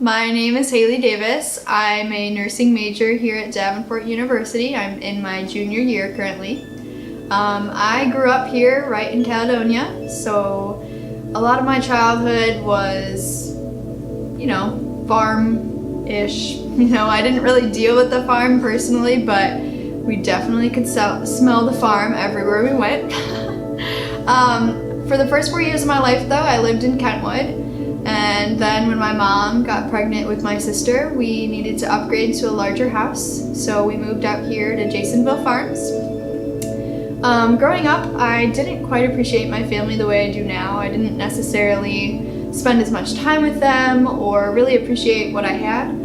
My name is Hailie Davis. I'm a nursing major here at Davenport University. I'm in my junior year currently. I grew up here right in Caledonia, so a lot of my childhood was, farm-ish. I didn't really deal with the farm personally, but we definitely could smell the farm everywhere we went. For the first 4 years of my life though, I lived in Kentwood. And then when my mom got pregnant with my sister, we needed to upgrade to a larger house. So we moved out here to Jasonville Farms. Growing up, I didn't quite appreciate my family the way I do now. I didn't necessarily spend as much time with them or really appreciate what I had.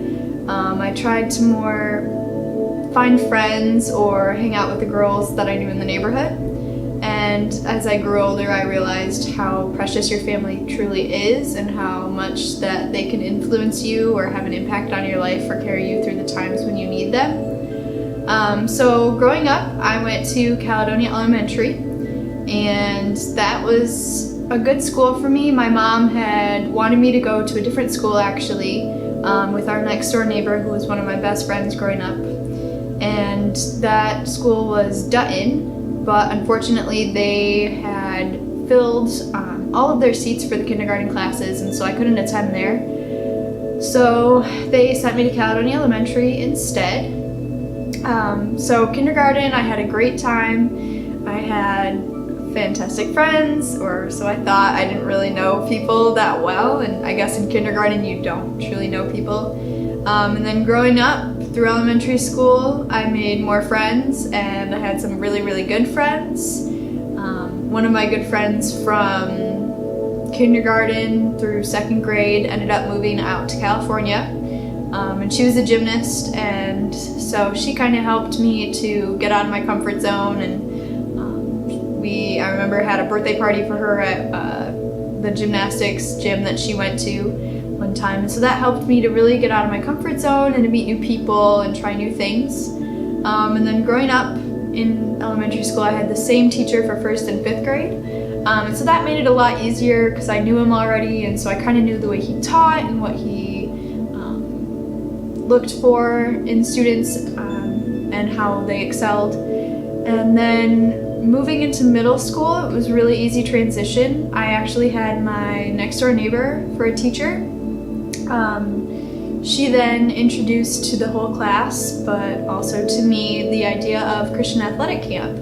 I tried to more find friends or hang out with the girls that I knew in the neighborhood. And as I grew older, I realized how precious your family truly is and how much that they can influence you or have an impact on your life or carry you through the times when you need them. So growing up, I went to Caledonia Elementary, and that was a good school for me. My mom had wanted me to go to a different school actually, with our next door neighbor who was one of my best friends growing up. And that school was Dutton. But unfortunately they had filled all of their seats for the kindergarten classes, and so I couldn't attend there. So they sent me to Caledonia Elementary instead. So kindergarten, I had a great time. I had fantastic friends, or so I thought. I didn't really know people that well, and I guess in kindergarten you don't truly know people. And then growing up, through elementary school, I made more friends, and I had some really, really good friends. One of my good friends from kindergarten through second grade ended up moving out to California, and she was a gymnast, and so she kind of helped me to get out of my comfort zone. And I remember had a birthday party for her at the gymnastics gym that she went to one time, and so that helped me to really get out of my comfort zone and to meet new people and try new things. And then growing up in elementary school, I had the same teacher for first and fifth grade, and so that made it a lot easier because I knew him already, and so I kind of knew the way he taught and what he looked for in students, and how they excelled. And then moving into middle school, it was a really easy transition. I actually had my next door neighbor for a teacher. She then introduced to the whole class, but also to me, the idea of Christian athletic camp.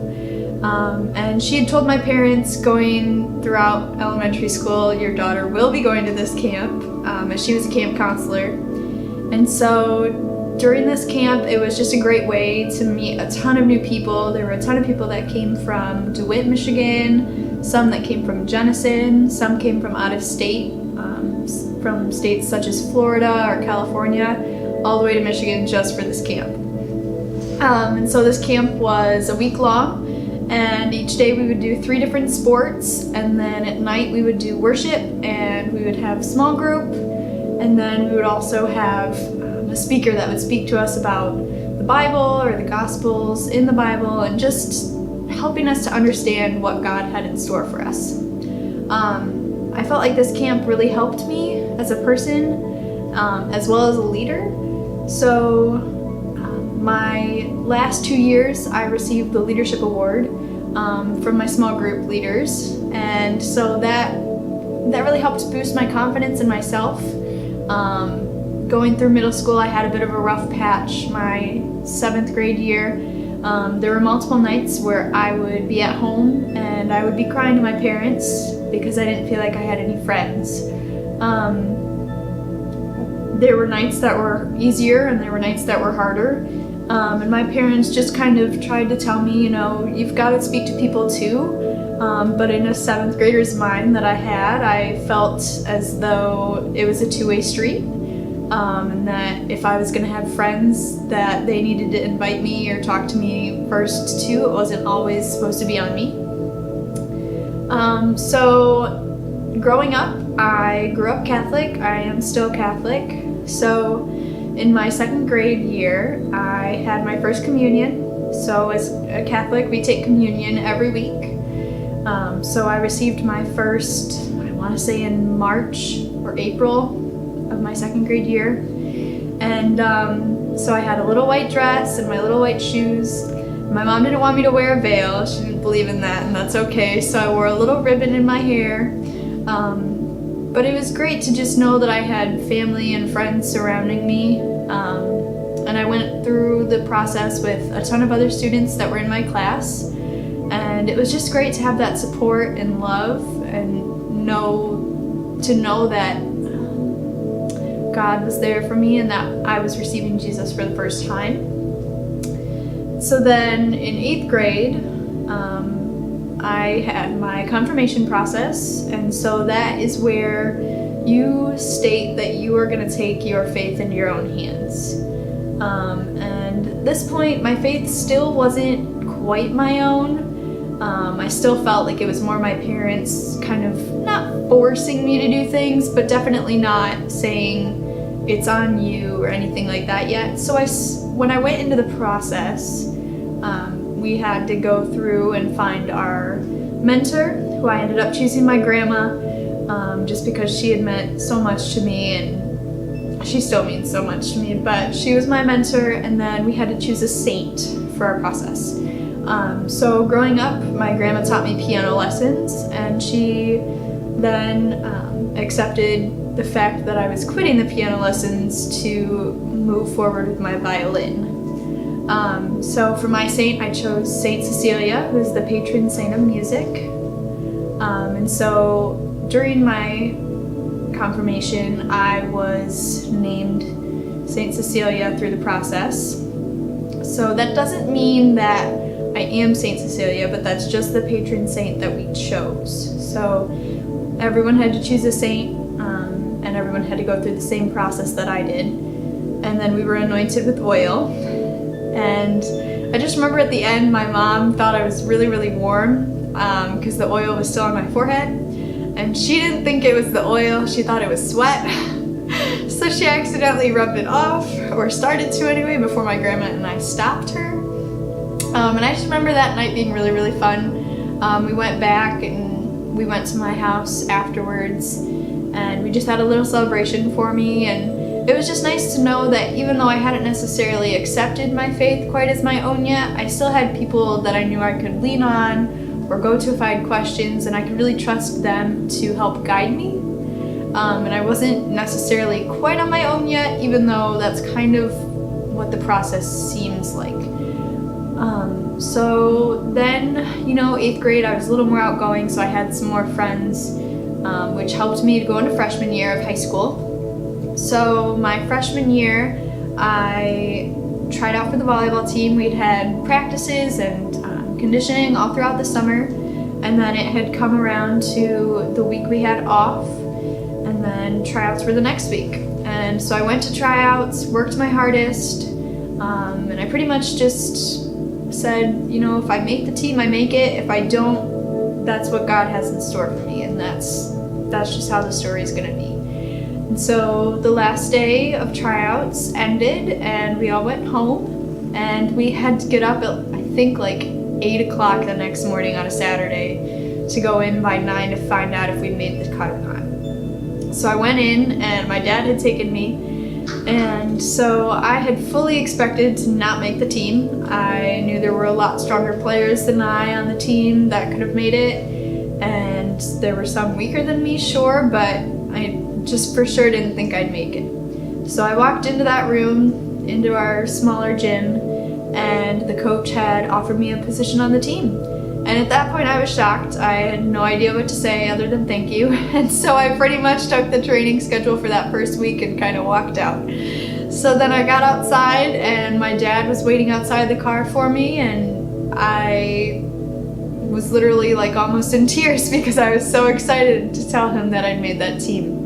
And she had told my parents going throughout elementary school, your daughter will be going to this camp, as she was a camp counselor. And so during this camp, it was just a great way to meet a ton of new people. There were a ton of people that came from DeWitt, Michigan, some that came from Jenison, some came from out of state, from states such as Florida or California, all the way to Michigan just for this camp. And so this camp was a week long, and each day we would do 3 different sports, and then at night we would do worship, and we would have small group, and then we would also have a speaker that would speak to us about the Bible or the Gospels in the Bible, and just helping us to understand what God had in store for us. I felt like this camp really helped me as a person, as well as a leader. So my last 2 years, I received the leadership award from my small group leaders, and so that really helped boost my confidence in myself. Going through middle school, I had a bit of a rough patch. My 7th grade year, there were multiple nights where I would be at home and I would be crying to my parents because I didn't feel like I had any friends. There were nights that were easier and there were nights that were harder. And my parents just kind of tried to tell me, you've got to speak to people too. But in a 7th grader's mind that I had, I felt as though it was a two-way street. And that if I was going to have friends, that they needed to invite me or talk to me first too. It wasn't always supposed to be on me. So growing up, I grew up Catholic. I am still Catholic. So in my 2nd grade year, I had my first communion. So as a Catholic, we take communion every week. So I received my first, I want to say in March or April of my second grade year. And so I had a little white dress and my little white shoes. My mom didn't want me to wear a veil. She didn't believe in that, and that's okay. So I wore a little ribbon in my hair. But it was great to just know that I had family and friends surrounding me. And I went through the process with a ton of other students that were in my class. And it was just great to have that support and love and to know that God was there for me and that I was receiving Jesus for the first time. So then in 8th grade, I had my confirmation process, and so that is where you state that you are going to take your faith into your own hands. And at this point, my faith still wasn't quite my own. I still felt like it was more my parents kind of not forcing me to do things, but definitely not saying it's on you or anything like that yet. So when I went into the process, we had to go through and find our mentor, who I ended up choosing my grandma, just because she had meant so much to me, and she still means so much to me, but she was my mentor. And then we had to choose a saint for our process. So growing up, my grandma taught me piano lessons, and she then accepted the fact that I was quitting the piano lessons to move forward with my violin. So for my saint, I chose Saint Cecilia, who is the patron saint of music. And so during my confirmation, I was named Saint Cecilia through the process. So that doesn't mean that I am Saint Cecilia, but that's just the patron saint that we chose. So everyone had to choose a saint, and everyone had to go through the same process that I did. And then we were anointed with oil. And I just remember at the end, my mom thought I was really, really warm because the oil was still on my forehead. And she didn't think it was the oil, she thought it was sweat. So she accidentally rubbed it off, or started to anyway, before my grandma and I stopped her. And I just remember that night being really, really fun. We went back and we went to my house afterwards, and we just had a little celebration for me. And it was just nice to know that even though I hadn't necessarily accepted my faith quite as my own yet, I still had people that I knew I could lean on or go to if I had questions, and I could really trust them to help guide me. And I wasn't necessarily quite on my own yet, even though that's kind of what the process seems like. So then, 8th grade, I was a little more outgoing, so I had some more friends, which helped me to go into freshman year of high school. So my freshman year, I tried out for the volleyball team. We'd had practices and conditioning all throughout the summer, and then it had come around to the week we had off, and then tryouts were the next week. And so I went to tryouts, worked my hardest, and I pretty much just said, if I make the team, I make it. If I don't, that's what God has in store for me, and that's just how the story is going to be. And so the last day of tryouts ended, and we all went home, and we had to get up at, I think, like 8 o'clock the next morning on a Saturday to go in by 9 to find out if we made the cut or not. So I went in, and my dad had taken me, and so I had fully expected to not make the team. I knew there were a lot stronger players than I on the team that could have made it, and there were some weaker than me, sure, but I just for sure didn't think I'd make it. So I walked into that room, into our smaller gym, and the coach had offered me a position on the team. And at that point I was shocked. I had no idea what to say other than thank you. And so I pretty much took the training schedule for that first week and kind of walked out. So then I got outside, and my dad was waiting outside the car for me, and I was literally like almost in tears because I was so excited to tell him that I'd made that team.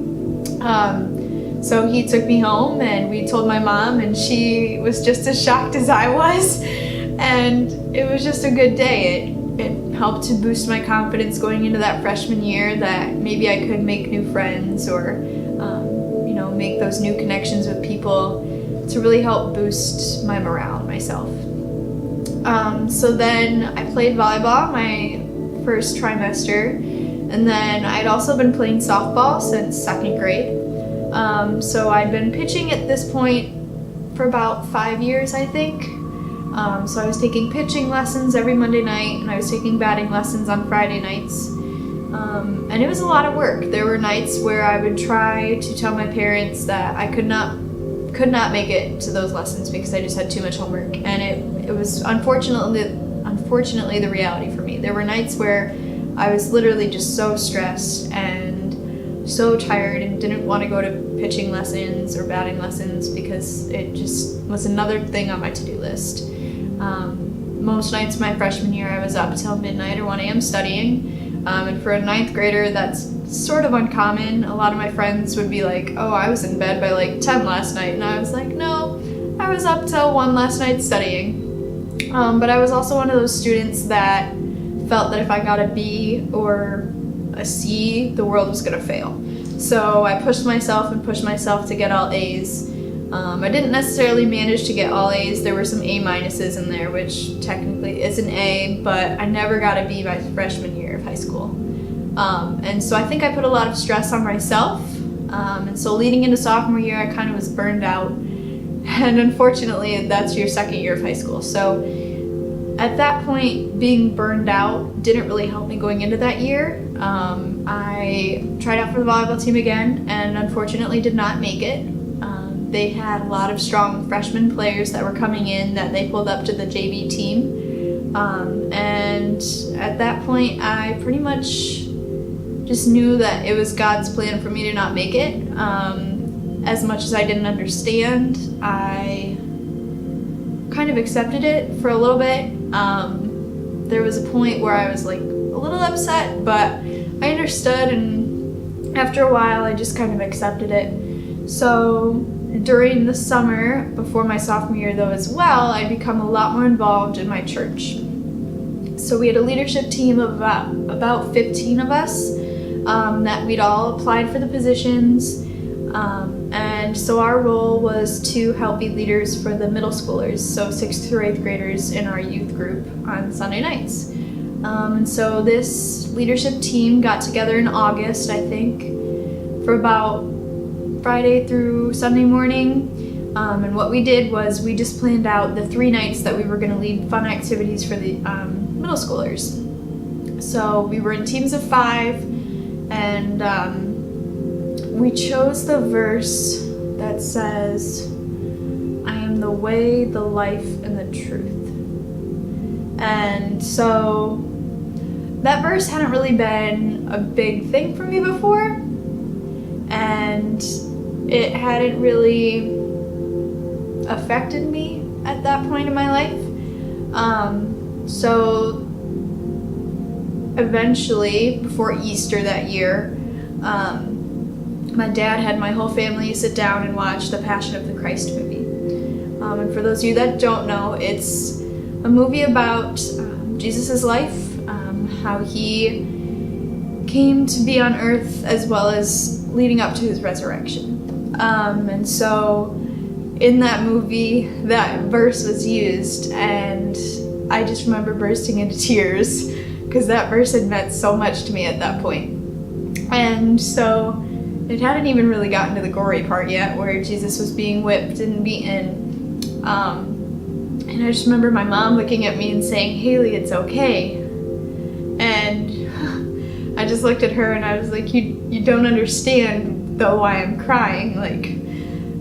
So he took me home, and we told my mom, and she was just as shocked as I was. And it was just a good day. It helped to boost my confidence going into that freshman year that maybe I could make new friends or, make those new connections with people to really help boost my morale and myself. So then I played volleyball my first trimester, and then I'd also been playing softball since second grade. So I'd been pitching at this point for about 5 years, I think. So I was taking pitching lessons every Monday night, and I was taking batting lessons on Friday nights. And it was a lot of work. There were nights where I would try to tell my parents that I could not make it to those lessons because I just had too much homework. And it was unfortunately the reality for me. There were nights where I was literally just so stressed and so tired and didn't want to go to pitching lessons or batting lessons because it just was another thing on my to-do list. Most nights my freshman year I was up till midnight or 1 a.m. studying. And for a 9th grader, that's sort of uncommon. A lot of my friends would be like, oh, I was in bed by like 10 last night. And I was like, no, I was up till 1 last night studying. But I was also one of those students that felt that if I got a B or a C, the world was gonna fail. So I pushed myself to get all A's. I didn't necessarily manage to get all A's. There were some A minuses in there, which technically is an A, but I never got a B my freshman year of high school. And so I think I put a lot of stress on myself. And so leading into sophomore year, I kind of was burned out. And unfortunately, that's your 2nd year of high school. So at that point, being burned out didn't really help me going into that year. I tried out for the volleyball team again and unfortunately did not make it. They had a lot of strong freshman players that were coming in that they pulled up to the JV team. And at that point, I pretty much just knew that it was God's plan for me to not make it. As much as I didn't understand, I kind of accepted it for a little bit. There was a point where I was like a little upset, but I understood, and after a while I just kind of accepted it. So during the summer, before my sophomore year though as well, I'd become a lot more involved in my church. So we had a leadership team of about 15 of us that we'd all applied for the positions. And so our role was to help be leaders for the middle schoolers, so 6th through 8th graders in our youth group on Sunday nights. And so this leadership team got together in August, I think, for about Friday through Sunday morning. And what we did was we just planned out the 3 nights that we were going to lead fun activities for the middle schoolers. So we were in teams of 5, and we chose the verse that says, I am the way, the life, and the truth. And so that verse hadn't really been a big thing for me before, and it hadn't really affected me at that point in my life. So eventually, before Easter that year, my dad had my whole family sit down and watch the Passion of the Christ movie. And for those of you that don't know, it's a movie about Jesus' life, how he came to be on earth as well as leading up to his resurrection. And so in that movie, that verse was used, and I just remember bursting into tears because that verse had meant so much to me at that point. And so it hadn't even really gotten to the gory part yet where Jesus was being whipped and beaten. And I just remember my mom looking at me and saying, Hailie, it's okay. And I just looked at her and I was like, you don't understand though why I'm crying. Like,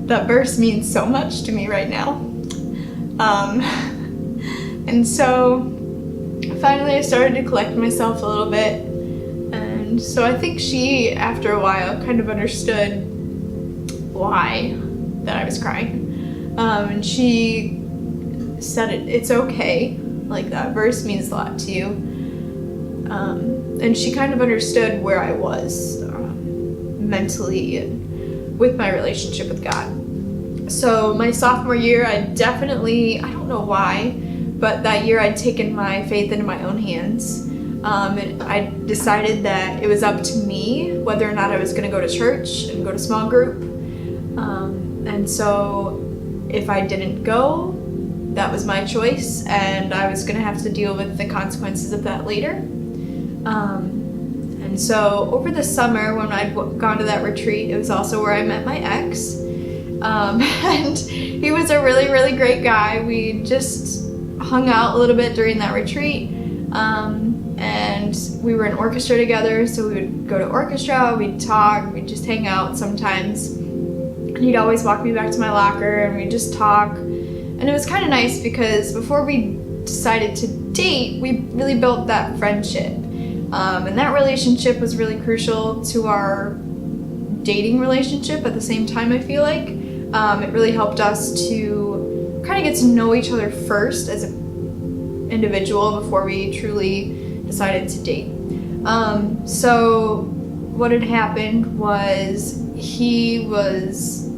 that verse means so much to me right now. And so finally I started to collect myself a little bit. And so I think she, after a while, kind of understood why that I was crying. And she said, it's okay. Like, that verse means a lot to you. And she kind of understood where I was mentally and with my relationship with God. So my sophomore year, I don't know why, but that year I'd taken my faith into my own hands. And I decided that it was up to me whether or not I was going to go to church and go to small group. And so if I didn't go, that was my choice, and I was going to have to deal with the consequences of that later. And And so over the summer when I'd gone to that retreat, it was also where I met my ex. And he was a really, really great guy. We just hung out a little bit during that retreat. And we were in orchestra together, so we would go to orchestra, we'd talk, we'd just hang out sometimes. And he'd always walk me back to my locker and we'd just talk. And it was kind of nice because before we decided to date, we really built that friendship. And that relationship was really crucial to our dating relationship at the same time, I feel like. It really helped us to kind of get to know each other first as an individual before we truly decided to date. So what had happened was he was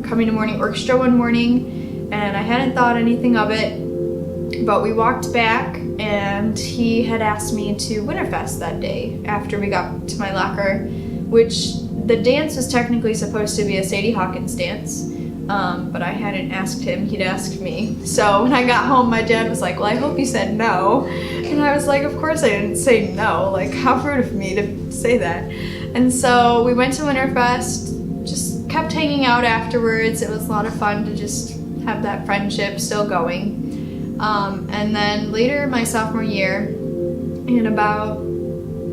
coming to morning orchestra one morning, and I hadn't thought anything of it, but we walked back and he had asked me to Winterfest that day after we got to my locker, which the dance was technically supposed to be a Sadie Hawkins dance, but I hadn't asked him, he'd asked me. So when I got home, my dad was like, well, I hope you said no. And I was like, of course I didn't say no, like how rude of me to say that. And so we went to Winterfest, just kept hanging out afterwards. It was a lot of fun to just have that friendship still going. And then later my sophomore year, in about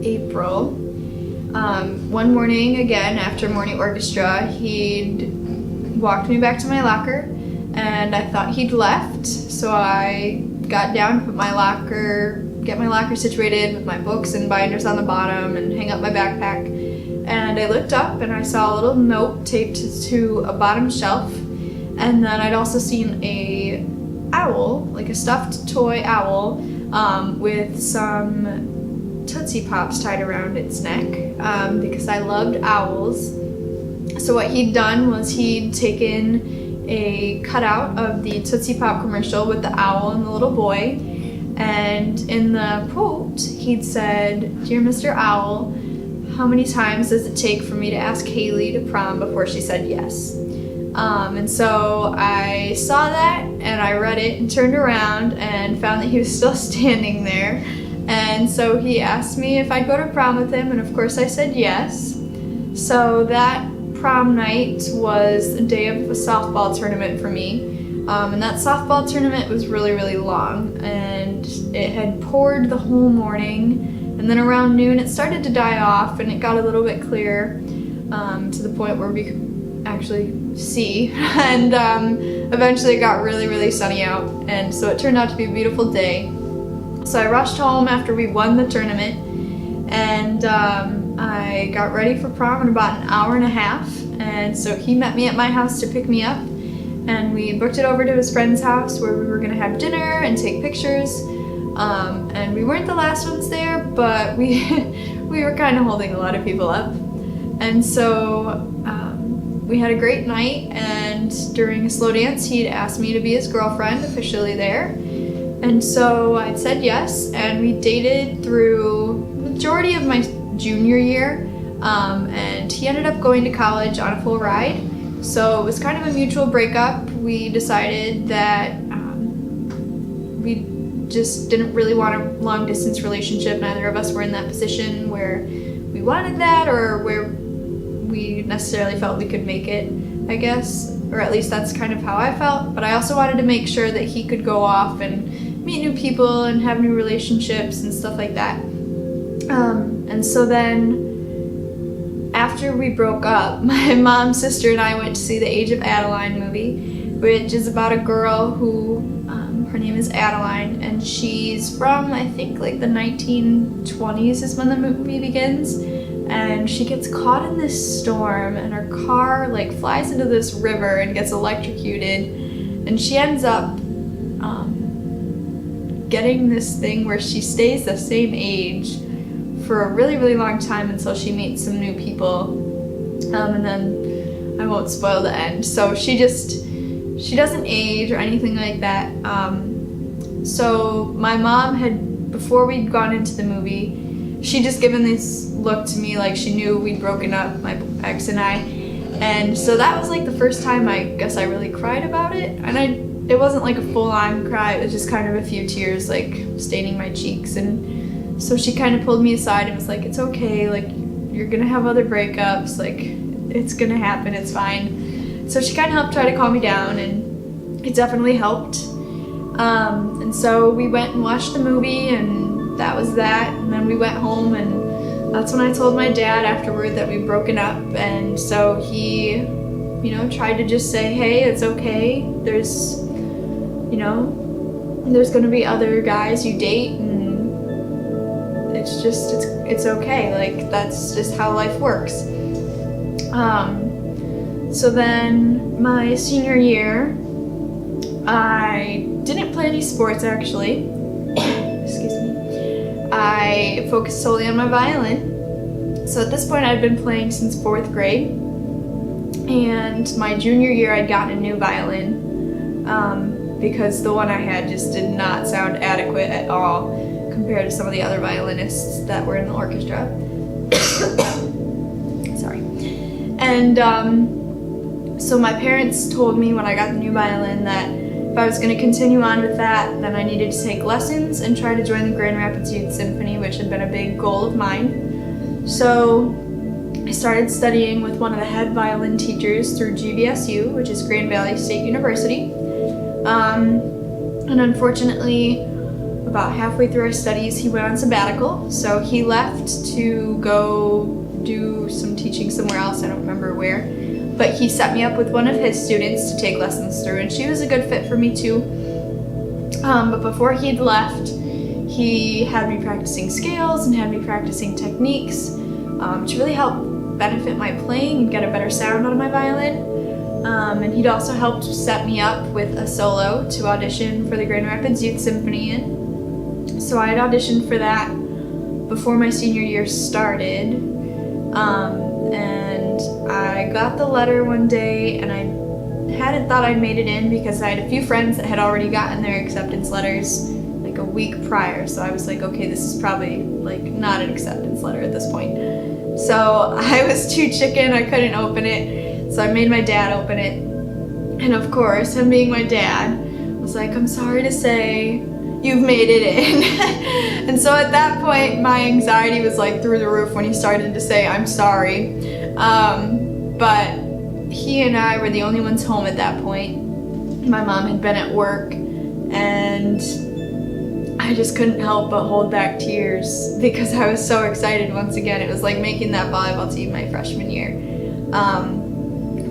April, one morning again after morning orchestra, he'd walked me back to my locker, and I thought he'd left, so I got down to get my locker situated with my books and binders on the bottom and hang up my backpack. And I looked up and I saw a little note taped to a bottom shelf, and then I'd also seen a owl, like a stuffed toy owl, with some Tootsie Pops tied around its neck, because I loved owls. So what he'd done was he'd taken a cutout of the Tootsie Pop commercial with the owl and the little boy, and in the quote he'd said, "Dear Mr. Owl, how many times does it take for me to ask Hailie to prom before she said yes?" And so I saw that and I read it and turned around and found that he was still standing there. And so he asked me if I'd go to prom with him, and of course I said yes. So that prom night was the day of a softball tournament for me. And that softball tournament was really, really long, and it had poured the whole morning. And then around noon it started to die off and it got a little bit clearer, to the point where we could actually see. And eventually it got really, really sunny out, and so it turned out to be a beautiful day. So I rushed home after we won the tournament, and I got ready for prom in about an hour and a half. And so he met me at my house to pick me up, and we booked it over to his friend's house where we were gonna have dinner and take pictures. And we weren't the last ones there, but we were kind of holding a lot of people up. And so we had a great night, and during a slow dance he'd asked me to be his girlfriend officially there. And so I said yes, and we dated through the majority of my junior year, and he ended up going to college on a full ride. So it was kind of a mutual breakup. We decided that we just didn't really want a long distance relationship. Neither of us were in that position where we wanted that, or where we necessarily felt we could make it, I guess, or at least that's kind of how I felt. But I also wanted to make sure that he could go off and meet new people and have new relationships and stuff like that. And so then after we broke up, my mom, sister, and I went to see the Age of Adeline movie, which is about a girl who, her name is Adeline, and she's from, I think, like the 1920s is when the movie begins. And she gets caught in this storm, and her car like flies into this river and gets electrocuted, and she ends up getting this thing where she stays the same age for a really, really long time until she meets some new people. And then I won't spoil the end. So she doesn't age or anything like that. So my mom had, before we'd gone into the movie, she'd just given this look to me like she knew we'd broken up, my ex and I. And so that was like the first time I guess I really cried about it. And it wasn't like a full-on cry, it was just kind of a few tears like staining my cheeks. And So she kind of pulled me aside and was like, it's okay, like, you're gonna have other breakups, like, it's gonna happen, it's fine. So she kind of helped try to calm me down, and it definitely helped. And so we went and watched the movie, and that was that. And then we went home, and that's when I told my dad afterward that we'd broken up. And so he, you know, tried to just say, hey, it's okay. There's, you know, there's gonna be other guys you date, and it's just, it's okay. Like, that's just how life works. So then my senior year, I didn't play any sports actually. Excuse me. I focused solely on my violin. So at this point I'd been playing since 4th grade. And my junior year I'd gotten a new violin because the one I had just did not sound adequate at all compared to some of the other violinists that were in the orchestra. Sorry. And so my parents told me when I got the new violin that if I was going to continue on with that, then I needed to take lessons and try to join the Grand Rapids Youth Symphony, which had been a big goal of mine. So I started studying with one of the head violin teachers through GVSU, which is Grand Valley State University. And unfortunately, about halfway through our studies, he went on sabbatical. So he left to go do some teaching somewhere else, I don't remember where. But he set me up with one of his students to take lessons through, and she was a good fit for me too. But before he'd left, he had me practicing scales and had me practicing techniques to really help benefit my playing and get a better sound out of my violin. And he'd also helped set me up with a solo to audition for the Grand Rapids Youth Symphony in. So I had auditioned for that before my senior year started. And I got the letter one day, and I hadn't thought I'd made it in because I had a few friends that had already gotten their acceptance letters like a week prior. So I was like, okay, this is probably like not an acceptance letter at this point. So I was too chicken, I couldn't open it. So I made my dad open it. And of course, him being my dad, was like, I'm sorry to say, you've made it in. And so at that point, my anxiety was like through the roof when he started to say, I'm sorry. But he and I were the only ones home at that point. My mom had been at work, and I just couldn't help but hold back tears because I was so excited once again. It was like making that volleyball team my freshman year.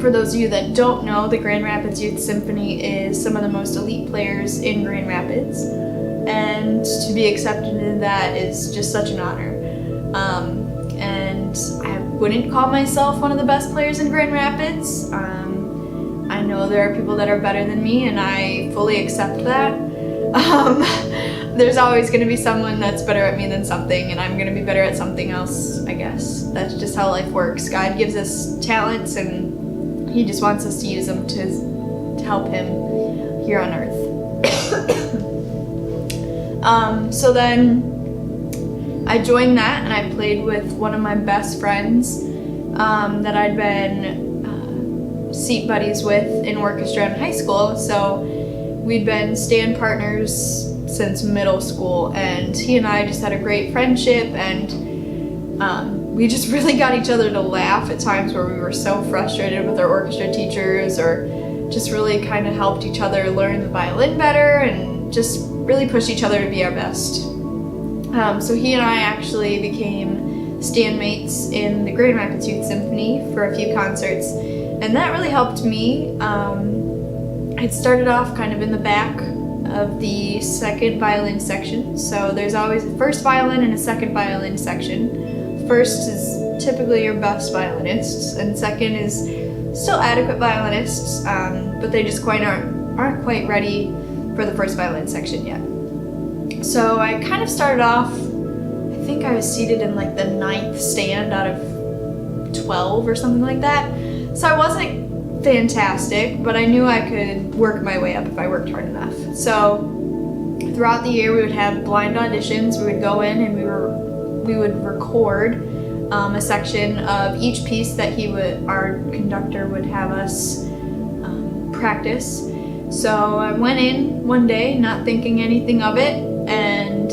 For those of you that don't know, the Grand Rapids Youth Symphony is some of the most elite players in Grand Rapids, and to be accepted in that is just such an honor. And I wouldn't call myself one of the best players in Grand Rapids. I know there are people that are better than me, and I fully accept that. There's always going to be someone that's better at me than something, and I'm going to be better at something else, I guess. That's just how life works. God gives us talents, and He just wants us to use them to help Him here on earth. So then I joined that, and I played with one of my best friends that I'd been seat buddies with in orchestra in high school. So we'd been stand partners since middle school, and he and I just had a great friendship, and we just really got each other to laugh at times where we were so frustrated with our orchestra teachers, or just really kind of helped each other learn the violin better and just really pushed each other to be our best. So he and I actually became stand mates in the Grand Rapids Youth Symphony for a few concerts, and that really helped me. It started off kind of in the back of the second violin section. So there's always a first violin and a second violin section. First is typically your best violinists, and second is still adequate violinists, but they just aren't quite ready for the first violin section yet. So I kind of started off, I think I was seated in like the 9th stand out of 12 or something like that. So I wasn't fantastic, but I knew I could work my way up if I worked hard enough. So throughout the year we would have blind auditions. We would go in and we would record a section of each piece that our conductor would have us practice. So I went in one day not thinking anything of it and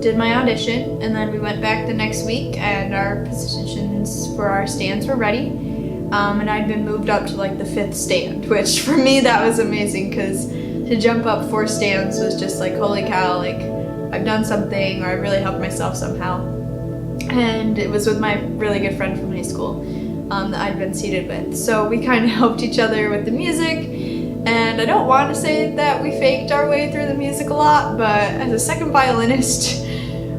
did my audition, and then we went back the next week, and our positions for our stands were ready. And I'd been moved up to like the 5th stand, which for me that was amazing, because to jump up 4 stands was just like, holy cow, like I've done something, or I really helped myself somehow. And it was with my really good friend from high school that I'd been seated with. So we kind of helped each other with the music, and I don't want to say that we faked our way through the music a lot, but as a second violinist,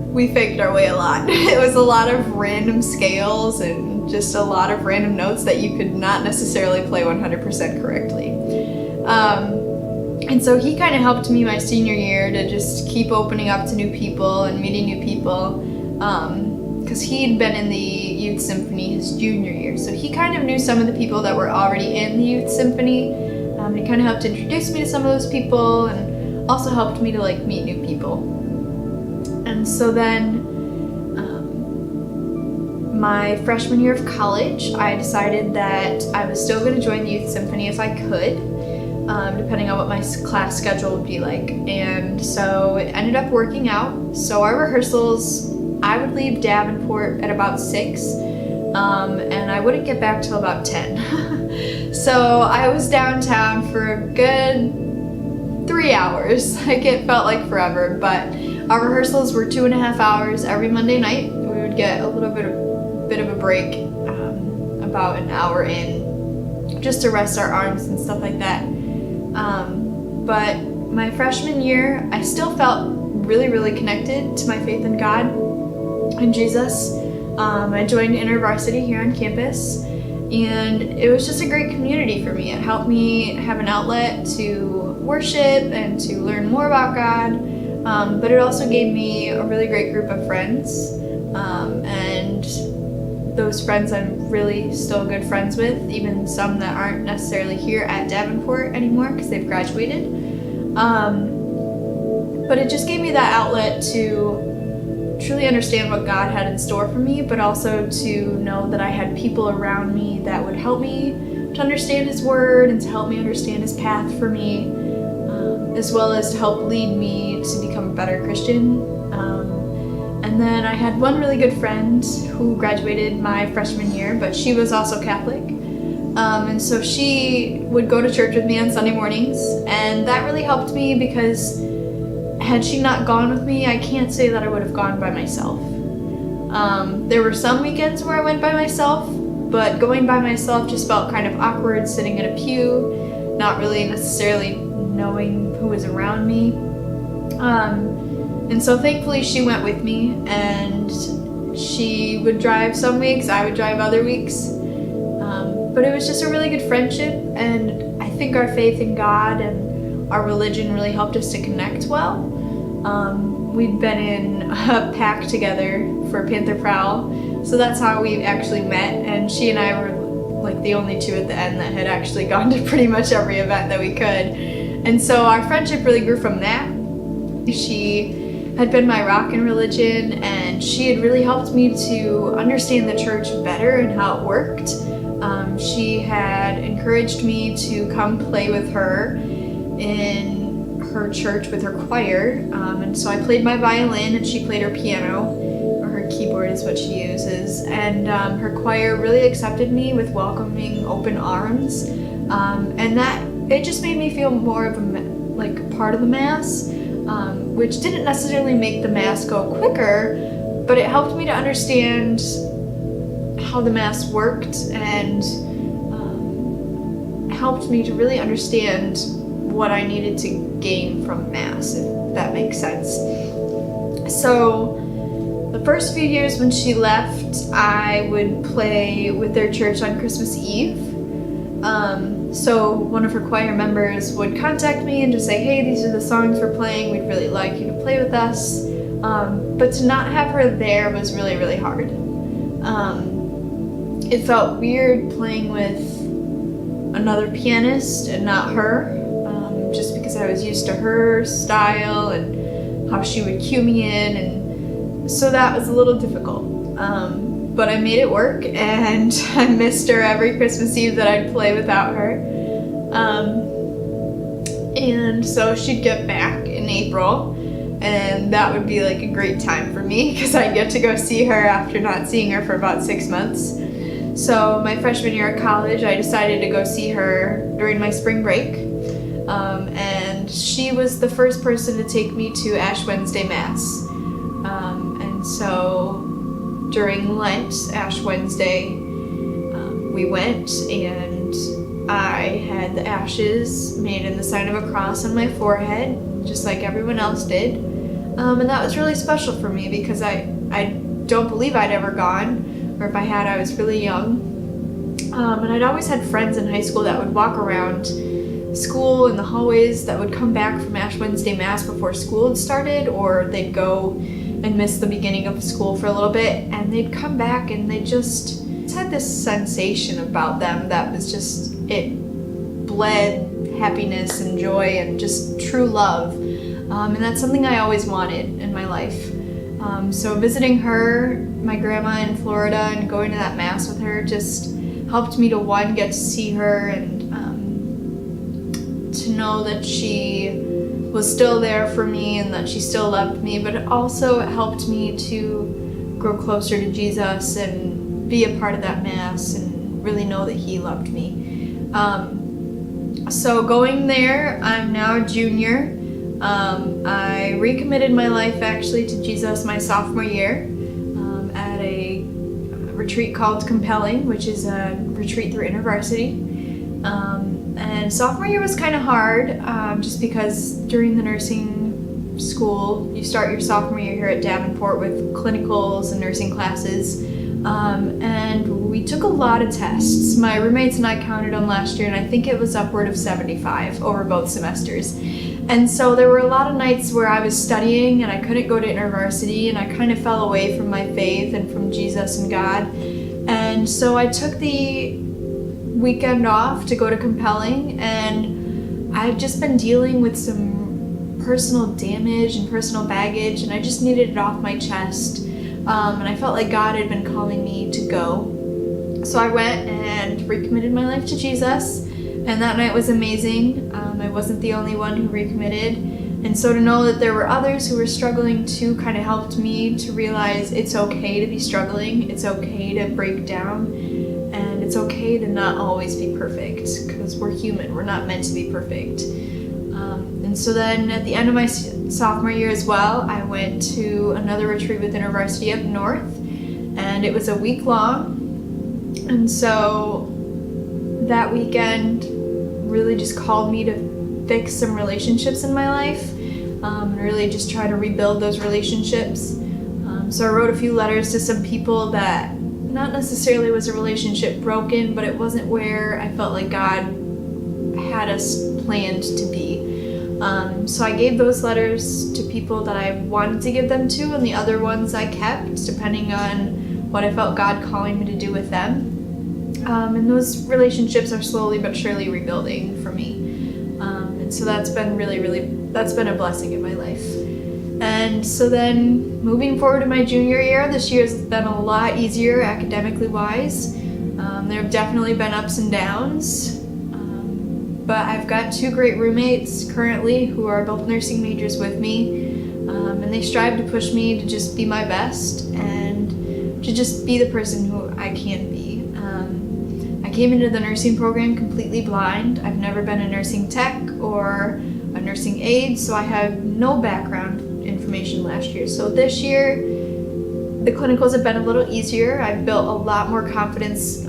we faked our way a lot. It was a lot of random scales and just a lot of random notes that you could not necessarily play 100% correctly. And so he kind of helped me my senior year to just keep opening up to new people and meeting new people, because he'd been in the youth symphony his junior year. So he kind of knew some of the people that were already in the youth symphony. He kind of helped introduce me to some of those people, and also helped me to like meet new people. And so then my freshman year of college, I decided that I was still going to join the youth symphony if I could, depending on what my class schedule would be like. And so it ended up working out. So our rehearsals, I would leave Davenport at about 6, and I wouldn't get back till about 10. So I was downtown for a good 3 hours. Like, it felt like forever, but our rehearsals were 2.5 hours every Monday night. We would get a little bit of a break, about an hour in, just to rest our arms and stuff like that. But my freshman year, I still felt really, really connected to my faith in God and Jesus. I joined InterVarsity here on campus, and it was just a great community for me. It helped me have an outlet to worship and to learn more about God, but it also gave me a really great group of friends, and those friends I'm really still good friends with, even some that aren't necessarily here at Davenport anymore because they've graduated. But it just gave me that outlet to truly understand what God had in store for me, but also to know that I had people around me that would help me to understand His Word and to help me understand His path for me, as well as to help lead me to become a better Christian. And then I had one really good friend who graduated my freshman year, but she was also Catholic. And so she would go to church with me on Sunday mornings, and that really helped me, because had she not gone with me, I can't say that I would have gone by myself. There were some weekends where I went by myself, but going by myself just felt kind of awkward, sitting in a pew, not really necessarily knowing who was around me. And so thankfully she went with me, and she would drive some weeks, I would drive other weeks. But it was just a really good friendship, and I think our faith in God and our religion really helped us to connect well. We'd been in a pack together for Panther Prowl, so that's how we actually met, and she and I were like the only two at the end that had actually gone to pretty much every event that we could. And so our friendship really grew from that. She had been my rock in religion, and she had really helped me to understand the church better and how it worked. She had encouraged me to come play with her in her church with her choir, and so I played my violin and she played her piano, or her keyboard is what she uses, and her choir really accepted me with welcoming open arms, and that it just made me feel more of a part of the Mass, which didn't necessarily make the Mass go quicker, but it helped me to understand how the Mass worked, and helped me to really understand what I needed to gain from Mass, if that makes sense. So the first few years when she left, I would play with their church on Christmas Eve. So one of her choir members would contact me and just say, hey, these are the songs we're playing, we'd really like you to play with us. But to not have her there was really, really hard. It felt weird playing with another pianist and not her, just because I was used to her style and how she would cue me in, and so that was a little difficult. But I made it work, and I missed her every Christmas Eve that I'd play without her. And so she'd get back in April, and that would be like a great time for me because I'd get to go see her after not seeing her for about 6 months. So my freshman year at college, I decided to go see her during my spring break, and she was the first person to take me to Ash Wednesday Mass. And so during Lent, Ash Wednesday, we went, and I had the ashes made in the sign of a cross on my forehead, just like everyone else did. And that was really special for me because I don't believe I'd ever gone, or if I had, I was really young. And I'd always had friends in high school that would walk around school in the hallways that would come back from Ash Wednesday Mass before school had started, or they'd go and miss the beginning of school for a little bit, and they'd come back and they just had this sensation about them that was just, it bled happiness and joy and just true love. And that's something I always wanted in my life. So visiting her, my grandma in Florida, and going to that Mass with her just helped me to, one, get to see her and to know that she was still there for me and that she still loved me, but it also helped me to grow closer to Jesus and be a part of that Mass and really know that he loved me. So going there, I'm now a junior. I recommitted my life actually to Jesus my sophomore year at a retreat called Compelling, which is a retreat through InterVarsity. And sophomore year was kind of hard just because during the nursing school, you start your sophomore year here at Davenport with clinicals and nursing classes. And we took a lot of tests. My roommates and I counted them last year, and I think it was upward of 75 over both semesters. And so there were a lot of nights where I was studying and I couldn't go to InterVarsity, and I kind of fell away from my faith and from Jesus and God. And so I took the weekend off to go to Compelling, and I had just been dealing with some personal damage and personal baggage, and I just needed it off my chest. And I felt like God had been calling me to go. So I went and recommitted my life to Jesus, and that night was amazing. I wasn't the only one who recommitted, and so to know that there were others who were struggling too kind of helped me to realize it's okay to be struggling, it's okay to break down, and it's okay to not always be perfect, because we're human, we're not meant to be perfect. And so then at the end of my sophomore year as well, I went to another retreat with InterVarsity up north, and it was a week long. And so that weekend really just called me to fix some relationships in my life, and really just try to rebuild those relationships. So I wrote a few letters to some people that not necessarily was a relationship broken, but it wasn't where I felt like God had us planned to be. So I gave those letters to people that I wanted to give them to, and the other ones I kept, depending on what I felt God calling me to do with them. And those relationships are slowly but surely rebuilding for me. And so that's been that's been a blessing in my life. And so then moving forward to my junior year, this year's been a lot easier academically wise. There have definitely been ups and downs. But I've got two great roommates currently who are both nursing majors with me, and they strive to push me to just be my best and to just be the person who I can be. I came into the nursing program completely blind. I've never been a nursing tech or a nursing aide, so I had no background information last year. So this year, the clinicals have been a little easier. I've built a lot more confidence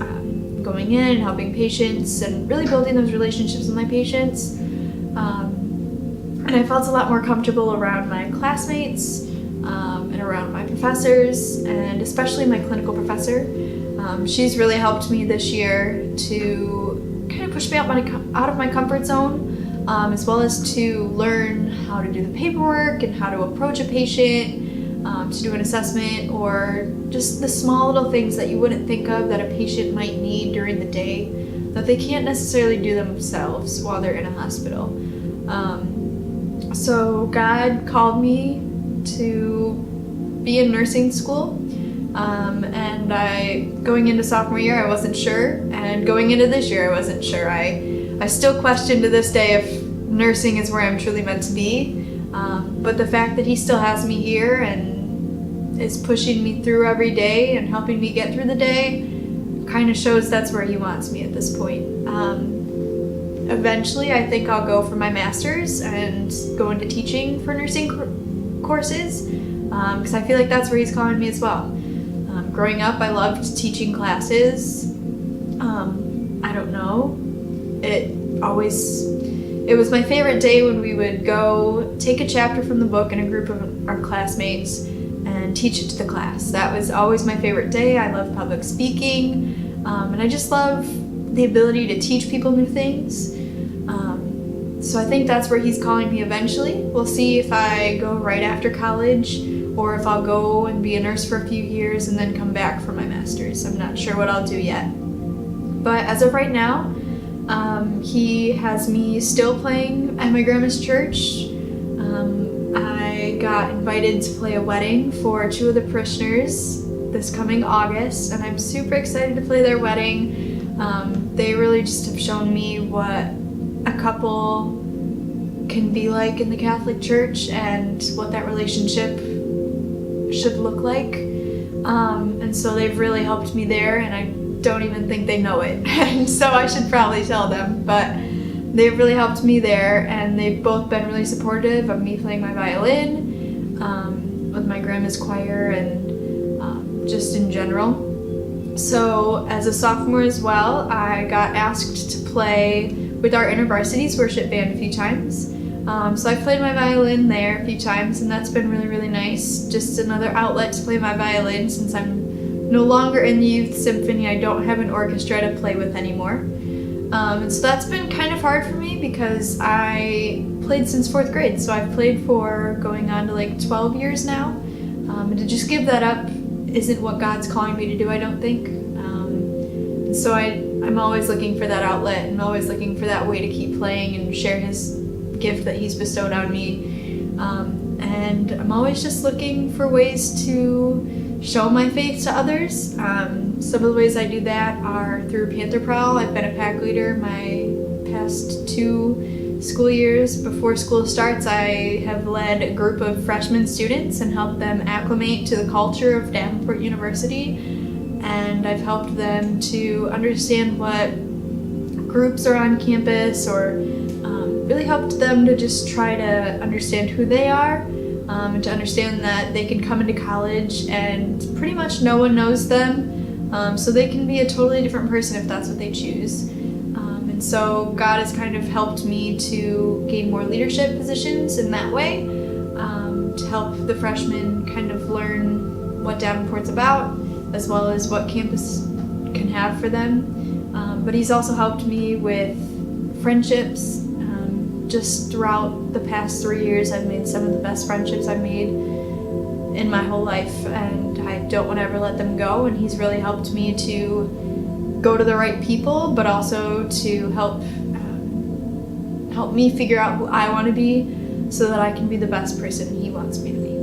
going in and helping patients and really building those relationships with my patients. And I felt a lot more comfortable around my classmates and around my professors, and especially my clinical professor. She's really helped me this year to kind of push me out of my comfort zone, as well as to learn how to do the paperwork and how to approach a patient, to do an assessment, or just the small little things that you wouldn't think of that a patient might need during the day that they can't necessarily do themselves while they're in a hospital. So God called me to be in nursing school, and going into sophomore year I wasn't sure, and going into this year I wasn't sure. I still question to this day if nursing is where I'm truly meant to be. But the fact that he still has me here and is pushing me through every day and helping me get through the day kind of shows that's where he wants me at this point. Eventually, I think I'll go for my master's and go into teaching for nursing courses, because I feel like that's where he's calling me as well. Growing up, I loved teaching classes. I don't know. It was my favorite day when we would go take a chapter from the book in a group of our classmates and teach it to the class. That was always my favorite day. I love public speaking, and I just love the ability to teach people new things. So I think that's where he's calling me eventually. We'll see if I go right after college or if I'll go and be a nurse for a few years and then come back for my master's. I'm not sure what I'll do yet. But as of right now, he has me still playing at my grandma's church. I got invited to play a wedding for 2 of the parishioners this coming August, and I'm super excited to play their wedding. They really just have shown me what a couple can be like in the Catholic Church and what that relationship should look like. And so they've really helped me there, and I don't even think they know it. And so I should probably tell them, but they've really helped me there, and they've both been really supportive of me playing my violin with my grandma's choir and just in general. So as a sophomore as well, I got asked to play with our InterVarsity's worship band a few times. So I played my violin there a few times, and that's been really, really nice. Just another outlet to play my violin since I'm no longer in the youth symphony. I don't have an orchestra to play with anymore. And so that's been kind of hard for me because I played since 4th grade. So I've played for going on to like 12 years now. And to just give that up isn't what God's calling me to do, I don't think. So I'm always looking for that outlet and always looking for that way to keep playing and share his gift that he's bestowed on me. And I'm always just looking for ways to show my faith to others. Some of the ways I do that are through Panther Prowl. I've been a pack leader my past 2 school years. Before school starts, I have led a group of freshman students and helped them acclimate to the culture of Davenport University. And I've helped them to understand what groups are on campus, or really helped them to just try to understand who they are, and to understand that they can come into college and pretty much no one knows them, so they can be a totally different person if that's what they choose. And so God has kind of helped me to gain more leadership positions in that way, to help the freshmen kind of learn what Davenport's about, as well as what campus can have for them. But he's also helped me with friendships. Just throughout the past 3 years, I've made some of the best friendships I've made in my whole life, and I don't want to ever let them go. And he's really helped me to go to the right people, but also to help me figure out who I want to be so that I can be the best person he wants me to be.